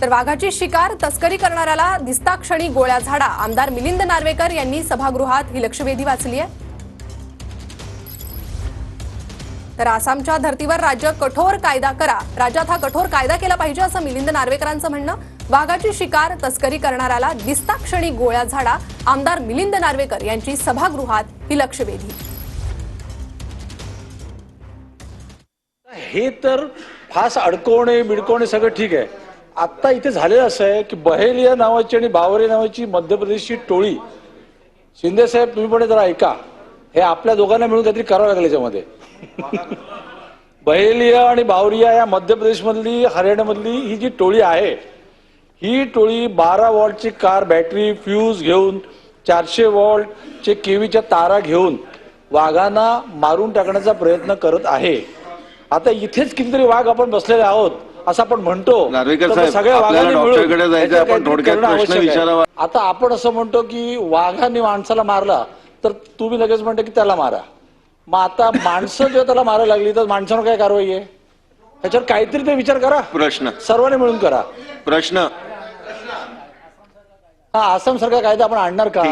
तर वाघाची शिकार तस्करी करणाऱ्याला दिसता क्षणी गोळ्या झाडा. आमदार मिलिंद नार्वेकर यांनी सभागृहात ही लक्षवेधी वाचली आहे. तर आसामच्या धर्तीवर राज्य कठोर कायदा करा. राज्यात हा कठोर कायदा केला पाहिजे असं मिलिंद नार्वेकरांचं म्हणणं. वाघाची शिकार तस्करी करणाऱ्याला दिसता क्षणी गोळ्या झाडा. आमदार मिलिंद नार्वेकर यांची सभागृहात ही लक्षवेधी. हे तर फास अडकवणे बिडकवणे सगळं ठीक आहे. आता इथे झालेलं असं आहे की बहेलिया नावाची आणि बावरे नावाची मध्य प्रदेशची टोळी, शिंदे साहेब तुम्ही पण जरा ऐका, हे आपल्या दोघांना मिळून काहीतरी करावं लागेल याच्यामध्ये. बहेलिया आणि बावरिया या मध्य प्रदेशमधली हरियाणामधली ही जी टोळी आहे, ही टोळी 12 वॉल्टची कार बॅटरी फ्यूज घेऊन 400 वॉल्टचे केवीच्या तारा घेऊन वाघांना मारून टाकण्याचा प्रयत्न करत आहे. आता इथेच कितीतरी वाघ आपण बसलेले आहोत असं आपण म्हणतो. सगळ्या वाघांनी मिळून आता आपण असं म्हणतो की वाघांनी माणसाला मारला तर तुम्ही लगेच म्हणतो की त्याला मारा. मग आता माणसं जेव्हा त्याला मारायला लागली तर माणसांवर काय कारवाई आहे ह्याच्यावर काहीतरी ते विचार करा. प्रश्न सर्वांनी मिळून करा. प्रश्न आसाम सारखा कायदा आपण आणणार का?